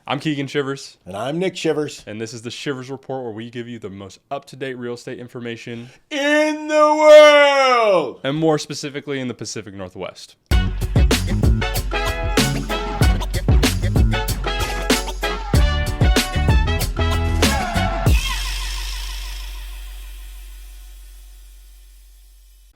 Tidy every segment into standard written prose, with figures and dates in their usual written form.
I'm Keegan Shivers. And I'm Nick Shivers. And this is the Shivers Report, where we give you the most up-to-date real estate information in the world! And more specifically in the Pacific Northwest.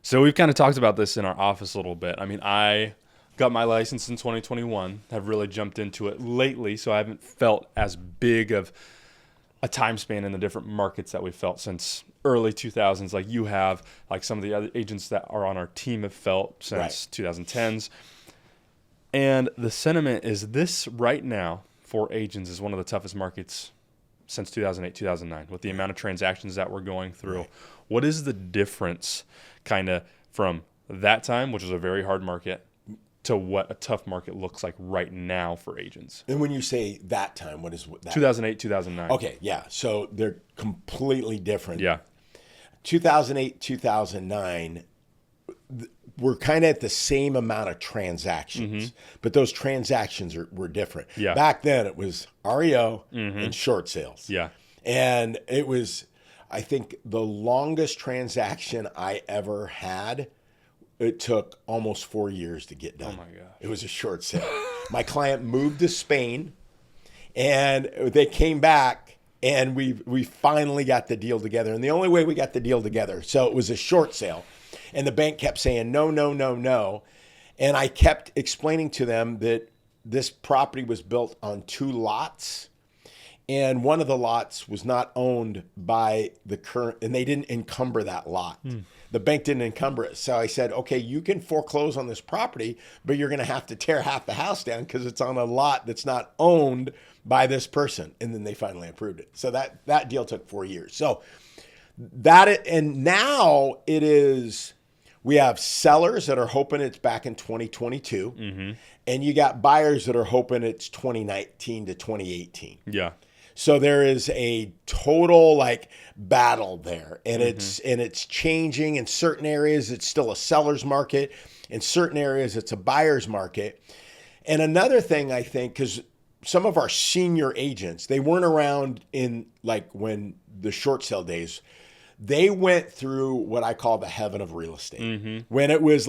So we've kind of talked about this in our office a little bit. I mean, I got my license in 2021, have really jumped into it lately, so I haven't felt as big of a time span in the different markets that we've felt since early 2000s, like you have, like some of the other agents that are on our team have felt since 2010s. And the sentiment is this right now for agents is one of the toughest markets since 2008, 2009, with the amount of transactions that we're going through. Right. What is the difference kind of from that time, which was a very hard market, to what a tough market looks like right now for agents? And when you say that time, what is that? 2008, 2009. Okay, yeah. So they're completely different. Yeah. 2008, 2009, we're kind of at the same amount of transactions, but those transactions were different. Yeah. Back then, it was REO and short sales. Yeah. And it was, I think, the longest transaction I ever had. It took almost 4 years to get done. Oh, my gosh. It was a short sale. My client moved to Spain, and they came back, and we finally got the deal together. And the only way we got the deal together, so it was a short sale. And the bank kept saying, no, no, no, no. And I kept explaining to them that this property was built on 2 lots. And one of the lots was not owned by the current, and they didn't encumber that lot. The bank didn't encumber it. So I said, okay, you can foreclose on this property, but you're going to have to tear half the house down because it's on a lot that's not owned by this person. And then they finally approved it. So that deal took 4 years. So and now it is, we have sellers that are hoping it's back in 2022. And you got buyers that are hoping it's 2019 to 2018. Yeah. So there is a total battle there, and it's changing. In certain areas, it's still a seller's market. In certain areas, it's a buyer's market. And another thing, I think, because some of our senior agents, they weren't around in when the short sale days. They went through what I call the heaven of real estate. When it was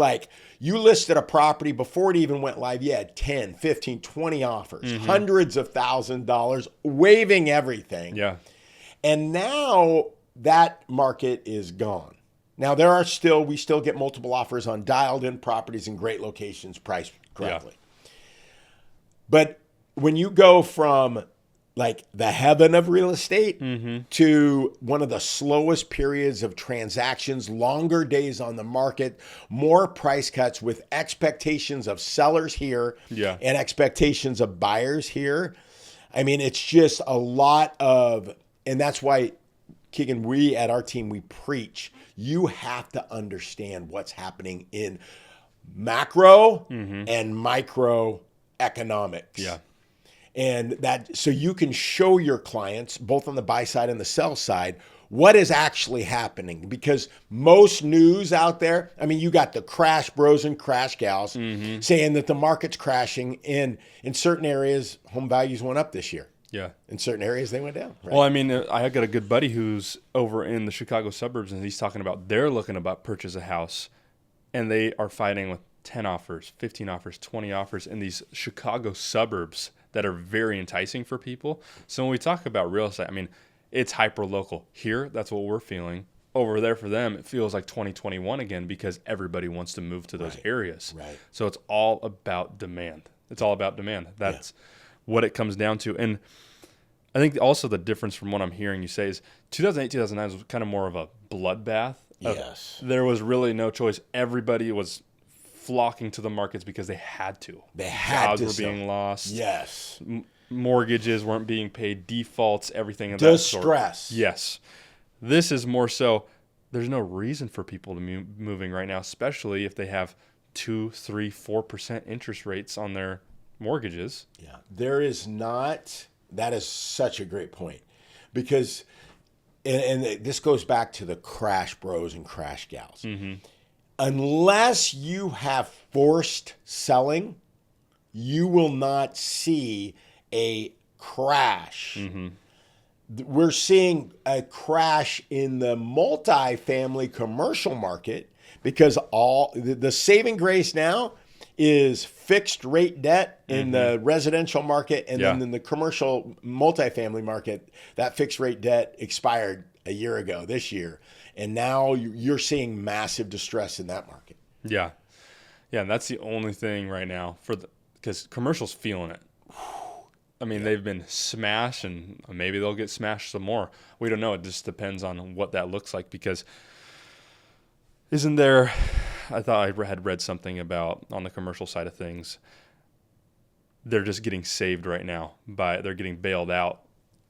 you listed a property before it even went live, you had 10, 15, 20 offers, hundreds of $1,000s, waiving everything. Yeah. And now that market is gone. Now we still get multiple offers on dialed in properties in great locations priced correctly. Yeah. But when you go from the heaven of real estate to one of the slowest periods of transactions, longer days on the market, more price cuts with expectations of sellers here and expectations of buyers here. I mean, it's just a lot of, and that's why, Keegan, we at our team, we preach, you have to understand what's happening in macro and micro economics. Yeah. And so you can show your clients, both on the buy side and the sell side, what is actually happening. Because most news out there, I mean, you got the crash bros and crash gals saying that the market's crashing. In certain areas, home values went up this year. Yeah. In certain areas, they went down. Right? Well, I mean, I got a good buddy who's over in the Chicago suburbs, and he's talking about they're looking about purchase a house, and they are fighting with 10 offers, 15 offers, 20 offers in these Chicago suburbs that are very enticing for people. So when we talk about real estate, I mean, it's hyper local. Here, that's what we're feeling. Over there for them, it feels like 2021 again because everybody wants to move to those areas. Right. So it's all about demand. It's all about demand. That's what it comes down to. And I think also the difference from what I'm hearing you say is 2008, 2009 was kind of more of a bloodbath. Yes. There was really no choice. Everybody was flocking to the markets because they had to. They had to. Jobs were being lost. Yes. Mortgages weren't being paid. Defaults, everything of that sort. Distress. Yes. This is more so, there's no reason for people to be moving right now, especially if they have 2, 3, 4% interest rates on their mortgages. Yeah. There is not. That is such a great point. Because, and this goes back to the crash bros and crash gals. Unless you have forced selling, you will not see a crash. We're seeing a crash in the multifamily commercial market because all the saving grace now is fixed rate debt in the residential market, and then in the commercial multifamily market, that fixed rate debt expired a year ago this year, and now you're seeing massive distress in that market. Yeah, and that's the only thing right now because commercial's feeling it. I mean, they've been smashed, and maybe they'll get smashed some more. We don't know. It just depends on what that looks like, because isn't there, I thought I had read something about on the commercial side of things, they're just getting saved right now they're getting bailed out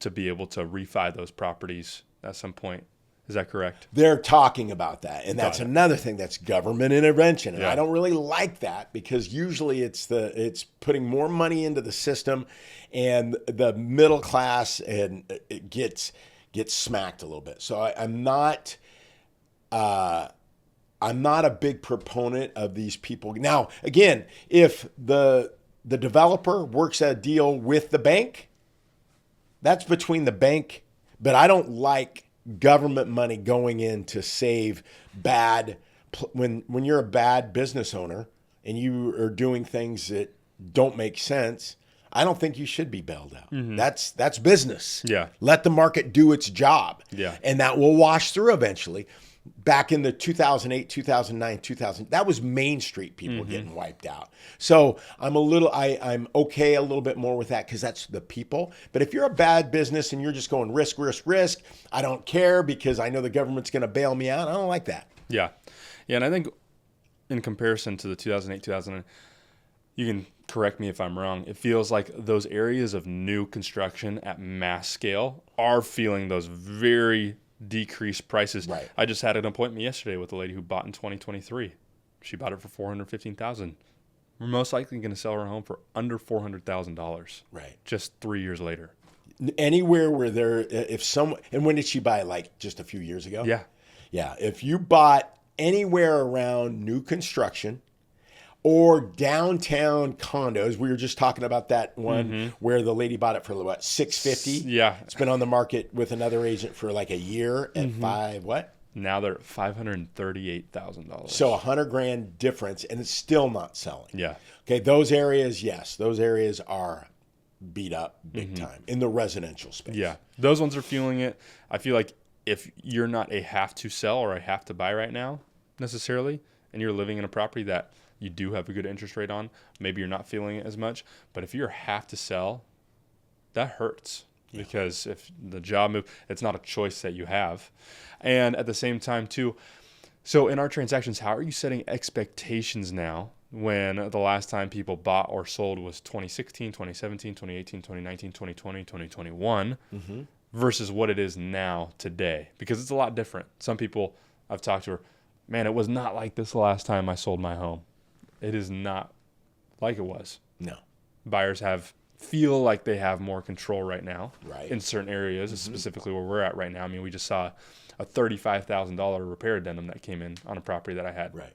to be able to refi those properties at some point. Is that correct? They're talking about that. And that's another thing, that's government intervention. And I don't really like that, because usually it's putting more money into the system, and the middle class and it gets smacked a little bit. So I'm not a big proponent of these people. Now, again, if the developer works a deal with the bank, that's between the bank, but I don't like government money going in to save when you're a bad business owner and you are doing things that don't make sense. I don't think you should be bailed out. That's business. Yeah. Let the market do its job. Yeah. And that will wash through eventually. Back in the 2008, 2009, 2000, that was Main Street people getting wiped out. So I'm okay a little bit more with that, because that's the people. But if you're a bad business and you're just going risk, I don't care because I know the government's going to bail me out, I don't like that. Yeah. And I think in comparison to the 2008, 2009, you can correct me if I'm wrong, it feels like those areas of new construction at mass scale are feeling those very decreased prices. Right. I just had an appointment yesterday with a lady who bought in 2023. She bought it for $415,000. We're most likely going to sell her home for under $400,000. Right. Just 3 years later. Anywhere where and when did she buy it? Like just a few years ago? Yeah. Yeah. If you bought anywhere around new construction or downtown condos, we were just talking about that one where the lady bought it for what, $650? Yeah. It's been on the market with another agent for like a year at what? Now they're at $538,000. So $100,000 difference, and it's still not selling. Yeah. Okay, those areas are beat up big time in the residential space. Yeah, those ones are feeling it. I feel like if you're not a have to sell or a have to buy right now necessarily, and you're living in a property that you do have a good interest rate on, maybe you're not feeling it as much. But if you're have to sell, that hurts. Because if the job move, it's not a choice that you have. And at the same time too, so in our transactions, how are you setting expectations now when the last time people bought or sold was 2016, 2017, 2018, 2019, 2020, 2021 versus what it is now today? Because it's a lot different. Some people I've talked to, man, it was not like this the last time I sold my home. It is not like it was. No. Buyers feel like they have more control right now in certain areas, Mm-hmm. specifically where we're at right now. I mean, we just saw a $35,000 repair addendum that came in on a property that I had. Right.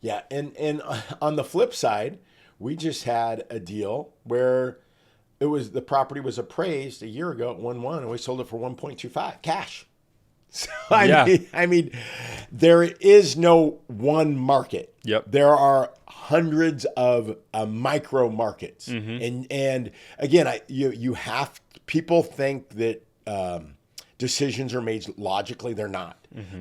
Yeah, and on the flip side, we just had a deal where the property was appraised a year ago at 1.1, and we sold it for 1.25 cash. So I mean, there is no one market. Yep. There are hundreds of micro markets, and again, people think that decisions are made logically. They're not.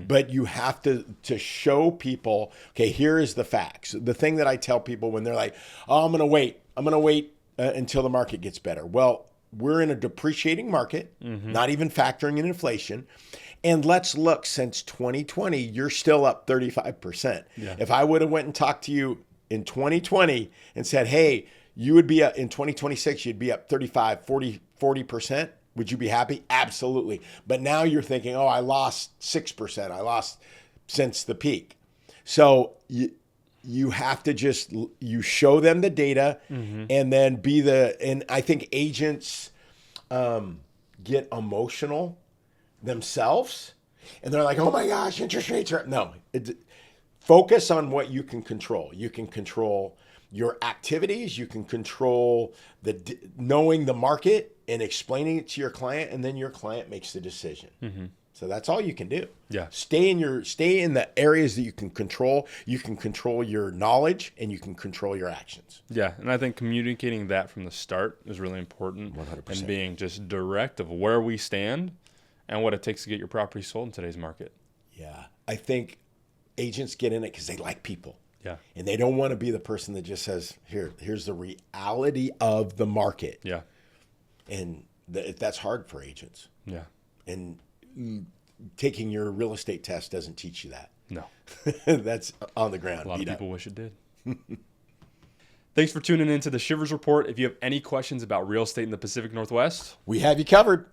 But you have to show people, okay, here is the facts. The thing that I tell people when they're like, oh, I'm going to wait until the market gets better. Well, we're in a depreciating market, not even factoring in inflation. And let's look, since 2020, you're still up 35%. Yeah. If I would have went and talked to you in 2020 and said, hey, you would be up in 2026, you'd be up 35, 40%. Would you be happy? Absolutely. But now you're thinking, oh, I lost 6%. I lost since the peak. So you have to you show them the data and then and I think agents get emotional themselves, and they're like, oh my gosh, interest rates are... No, focus on what you can control. You can control your activities. You can control knowing the market and explaining it to your client, and then your client makes the decision. So that's all you can do. Yeah. Stay in the areas that you can control. You can control your knowledge, and you can control your actions. Yeah, and I think communicating that from the start is really important. 100%. And being just direct of where we stand and what it takes to get your property sold in today's market. Yeah. I think agents get in it because they like people. Yeah. And they don't want to be the person that just says, here's the reality of the market. Yeah. And that's hard for agents. Yeah. And taking your real estate test doesn't teach you that. No. That's on the ground. A lot of beat people up. wish it did. Thanks for tuning in to the Shivers Report. If you have any questions about real estate in the Pacific Northwest, We have you covered.